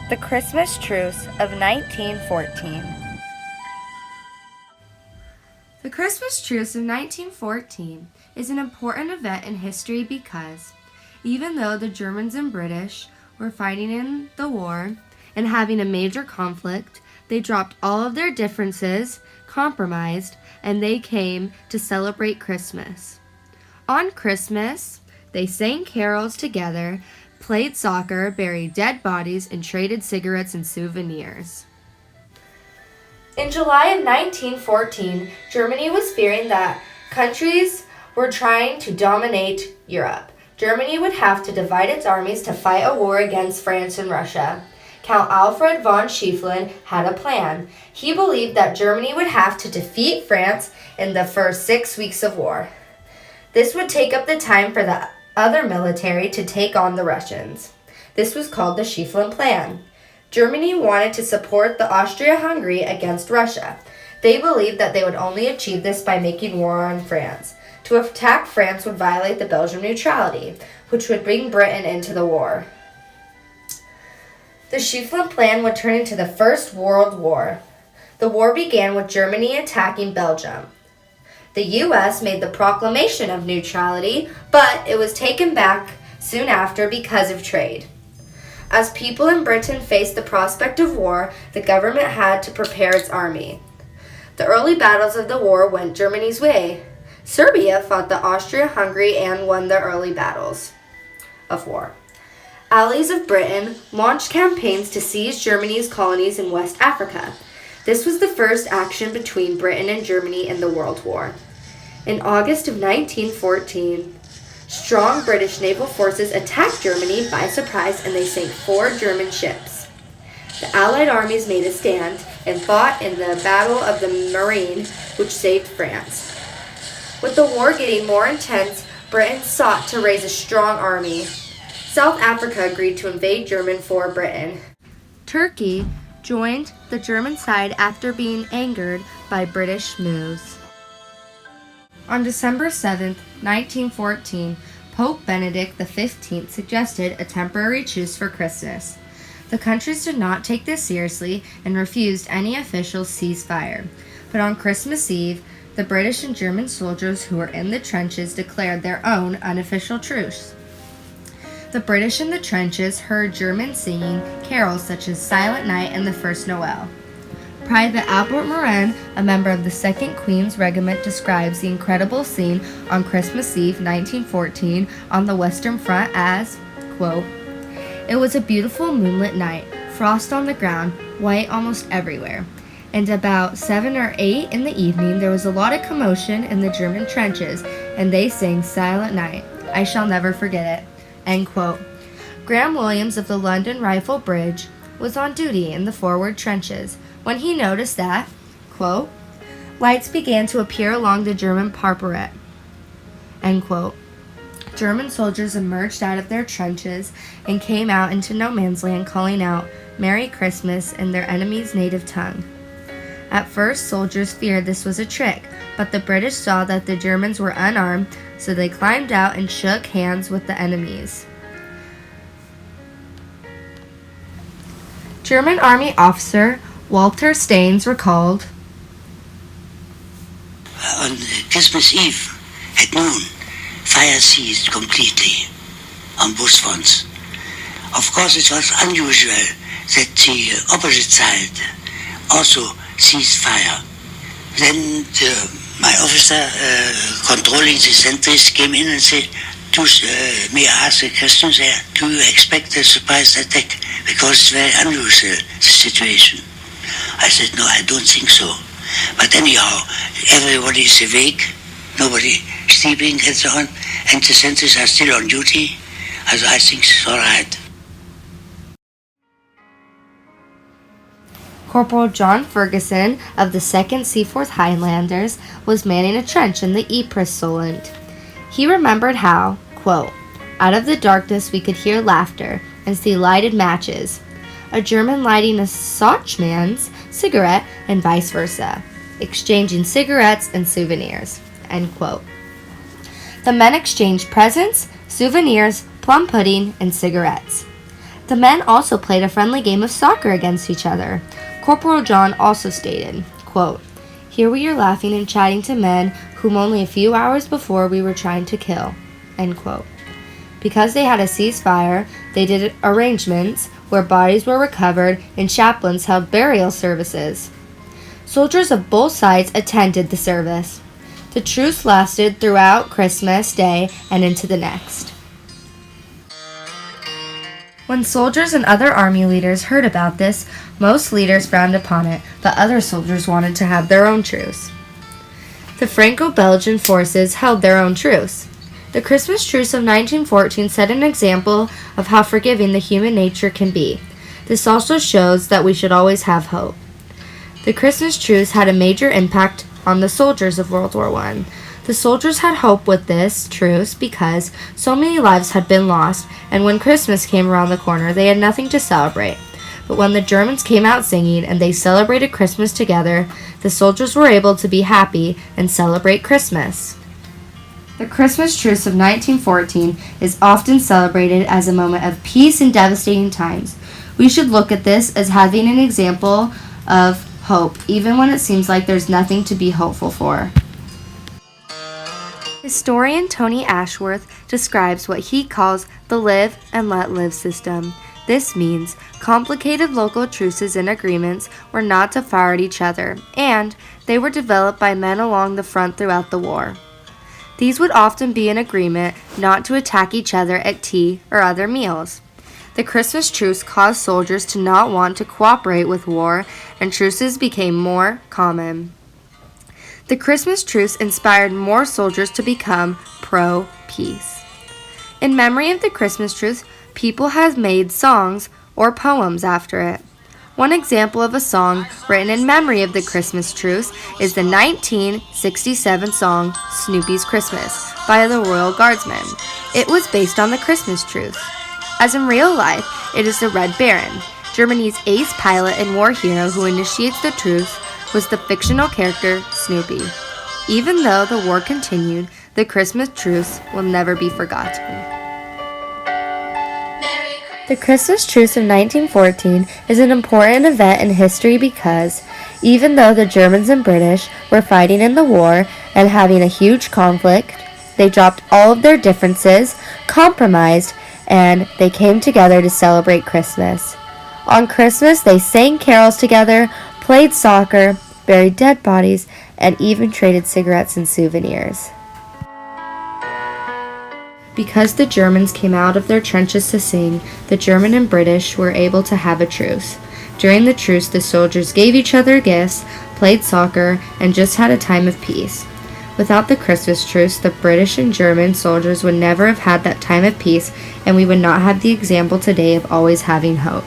The Christmas Truce of 1914. The Christmas Truce of 1914 is an important event in history because, even though the Germans and British were fighting in the war and having a major conflict, they dropped all of their differences, compromised, and they came to celebrate Christmas. On Christmas, they sang carols together, played soccer, buried dead bodies, and traded cigarettes and souvenirs. In July of 1914, Germany was fearing that countries were trying to dominate Europe. Germany would have to divide its armies to fight a war against France and Russia. Count Alfred von Schieffelin had a plan. He believed that Germany would have to defeat France in the first 6 weeks of war. This would take up the time for the other military to take on the Russians. This was called the Schieffelin Plan. Germany wanted to support the Austria-Hungary against Russia. They believed that they would only achieve this by making war on France. To attack France would violate the Belgian neutrality, which would bring Britain into the war. The Schieffelin Plan would turn into the First World War. The war began with Germany attacking Belgium. The U.S. made the proclamation of neutrality, but it was taken back soon after because of trade. As people in Britain faced the prospect of war, the government had to prepare its army. The early battles of the war went Germany's way. Serbia fought the Austria-Hungary and won the early battles of war. Allies of Britain launched campaigns to seize Germany's colonies in West Africa. This was the first action between Britain and Germany in the World War. In August of 1914, strong British naval forces attacked Germany by surprise and they sank 4 German ships. The Allied armies made a stand and fought in the Battle of the Marne, which saved France. With the war getting more intense, Britain sought to raise a strong army. South Africa agreed to invade Germany for Britain. Turkey joined the German side after being angered by British moves. On December 7, 1914, Pope Benedict XV suggested a temporary truce for Christmas. The countries did not take this seriously and refused any official ceasefire. But on Christmas Eve, the British and German soldiers who were in the trenches declared their own unofficial truce. The British in the trenches heard Germans singing carols such as Silent Night and the First Noel. Private Albert Morin, a member of the 2nd Queen's Regiment, describes the incredible scene on Christmas Eve 1914 on the Western Front as, quote, "It was a beautiful moonlit night, frost on the ground, white almost everywhere. And about 7 or 8 in the evening there was a lot of commotion in the German trenches, and they sang Silent Night. I shall never forget it." End quote. Graham Williams of the London Rifle Bridge was on duty in the forward trenches when he noticed that, quote, "lights began to appear along the German parapet." End quote. German soldiers emerged out of their trenches and came out into no man's land calling out "Merry Christmas" in their enemy's native tongue. At first, soldiers feared this was a trick, but the British saw that the Germans were unarmed, so they climbed out and shook hands with the enemies. German Army officer Walter Staines recalled, "On Christmas Eve at noon, fire ceased completely on both fronts. Of course, it was unusual that the opposite side also ceased fire. Then my officer controlling the sentries came in and said, may I ask a question there? Do you expect a surprise attack? Because it's very unusual, the situation." I said, "No, I don't think so. But anyhow, everybody is awake, nobody sleeping and so on, and the sentries are still on duty. So I think it's all right." Corporal John Ferguson of the 2nd Seaforth Highlanders was manning a trench in the Ypres Solent. He remembered how, quote, "out of the darkness we could hear laughter and see lighted matches, a German lighting a Scotchman's cigarette and vice versa, exchanging cigarettes and souvenirs." End quote. The men exchanged presents, souvenirs, plum pudding, and cigarettes. The men also played a friendly game of soccer against each other. Corporal John also stated, quote, "Here we are laughing and chatting to men whom only a few hours before we were trying to kill," end quote. Because they had a ceasefire, they did arrangements where bodies were recovered and chaplains held burial services. Soldiers of both sides attended the service. The truce lasted throughout Christmas Day and into the next. When soldiers and other army leaders heard about this, most leaders frowned upon it, but other soldiers wanted to have their own truce. The Franco-Belgian forces held their own truce. The Christmas truce of 1914 set an example of how forgiving the human nature can be. This also shows that we should always have hope. The Christmas truce had a major impact on the soldiers of World War I. The soldiers had hope with this truce because so many lives had been lost, and when Christmas came around the corner, they had nothing to celebrate. But when the Germans came out singing and they celebrated Christmas together, the soldiers were able to be happy and celebrate Christmas. The Christmas truce of 1914 is often celebrated as a moment of peace in devastating times. We should look at this as having an example of hope, even when it seems like there's nothing to be hopeful for. Historian Tony Ashworth describes what he calls the live and let live system. This means complicated local truces and agreements were not to fire at each other, and they were developed by men along the front throughout the war. These would often be an agreement not to attack each other at tea or other meals. The Christmas truce caused soldiers to not want to cooperate with war, and truces became more common. The Christmas truce inspired more soldiers to become pro-peace. In memory of the Christmas truce, people have made songs or poems after it. One example of a song written in memory of the Christmas truce is the 1967 song Snoopy's Christmas by the Royal Guardsmen. It was based on the Christmas truce. As in real life, it is the Red Baron, Germany's ace pilot and war hero who initiates the truce, was the fictional character Snoopy. Even though the war continued, the Christmas truce will never be forgotten. The Christmas truce of 1914 is an important event in history because, even though the Germans and British were fighting in the war and having a huge conflict, they dropped all of their differences, compromised, and they came together to celebrate Christmas. On Christmas, they sang carols together, played soccer, buried dead bodies, and even traded cigarettes and souvenirs. Because the Germans came out of their trenches to sing, the German and British were able to have a truce. During the truce, the soldiers gave each other gifts, played soccer, and just had a time of peace. Without the Christmas truce, the British and German soldiers would never have had that time of peace, and we would not have the example today of always having hope.